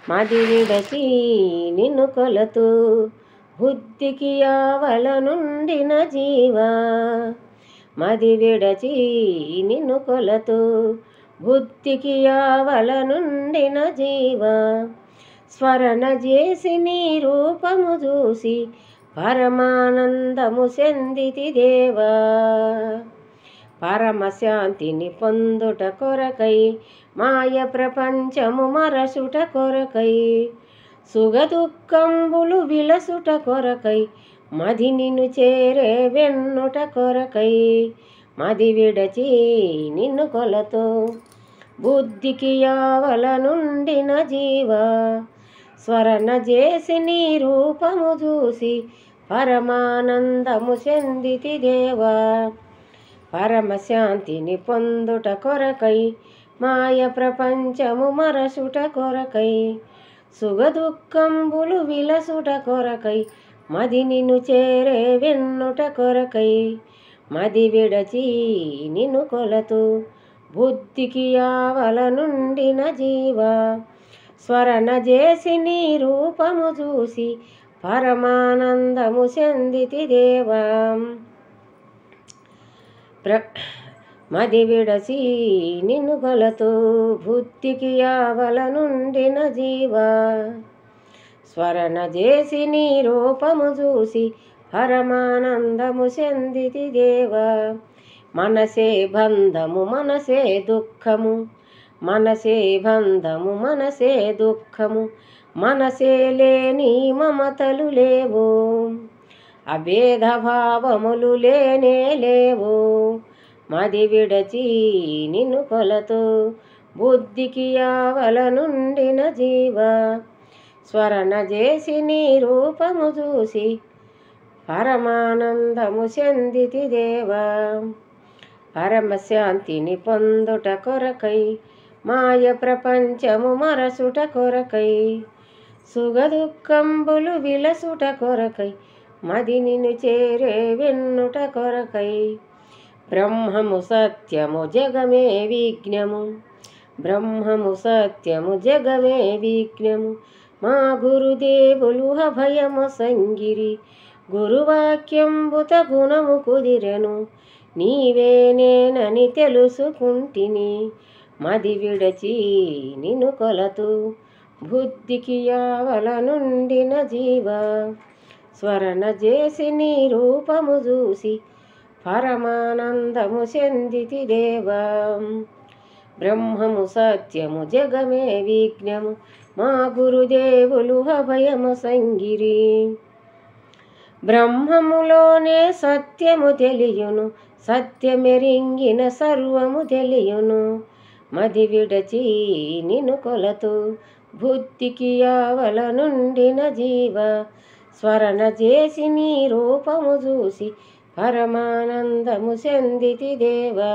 మది విడచి నిన్ను కొలతూ బుద్ధికి ఆవల నుండిన జీవా. మది విడచి నిన్ను కొలతూ బుద్ధికి ఆవల నుండిన జీవా. స్మరణ చేసి నీ రూపము చూసి పరమానందము చెందితి దేవా. పరమశాంతిని పొందుట కొరకై మాయ ప్రపంచము మరసుట కొరకై సుఖదుఃఖంబులు విలసుట కొరకై మది నిన్ను చేరే వెన్నుట కొరకై మది విడచి నిన్ను కొలతో బుద్ధికి ఆవల నుండిన జీవా. స్మరణ చేసి నీ రూపము చూసి పరమానందము చెందితి దేవా. పరమశాంతిని పొందుట కొరకై మాయ ప్రపంచము మరసుట కొరకై సుఖదుఃఖంబులు విలసుట కొరకై మది నిన్ను చేరే వెన్నుట కొరకై మది విడచి నిన్ను కొలతూ బుద్ధికి ఆవల నుండిన జీవా. స్మరణ చేసి నీ రూపము చూసి పరమానందము చెందితి దేవా. మది విడచి నిన్ను కొలతూ బుద్ధికి ఆవల నుండిన జీవా. స్మరణ చేసి నీ రూపము చూసి పరమానందము చెందితి దేవా. మనసే బంధము మనసే దుఃఖము మనసే బంధము మనసే దుఃఖము మనసే లేని మమతలు లేవు. అభేద భావములు లేనే లేవు. మది విడచి నిన్ను కొలతూ బుద్ధికి ఆవల నుండిన జీవా. స్మరణ చేసి నీ రూపము చూసి పరమానందము చెందితి దేవా. పరమశాంతిని పొందుట కొరకై మాయ ప్రపంచము మరసుట కొరకై సుఖదుఃఖంబులు విలసుట కొరకై మది నిన్ను చేరే వెన్నుట కొరకై బ్రహ్మము సత్యము జగమే విజ్ఞము. బ్రహ్మము సత్యము జగమే విజ్ఞము. మా గురుదేవులు అభయము సంగిరి గురువాక్యంబుత గుణము కుదిరెను. నీవే నేనని తెలుసుకుంటిని. మది విడచి నిన్ను కొలతూ బుద్ధికి ఆవల నుండిన జీవా. స్మరణ చేసి నీ రూపము చూసి పరమానందము చెందితి దేవా. బ్రహ్మము సత్యము జగమే విజ్ఞము. మా గురుదేవులు అభయము సంగిరి. బ్రహ్మములోనే సత్యము తెలియును. సత్యమెరింగిన సర్వము తెలియును. మది విడచి నిన్ను కొలతూ బుద్ధికి ఆవల నుండిన జీవా. స్మరణ చేసి నీ రూపము చూసి పరమానందము చెందితి దేవా.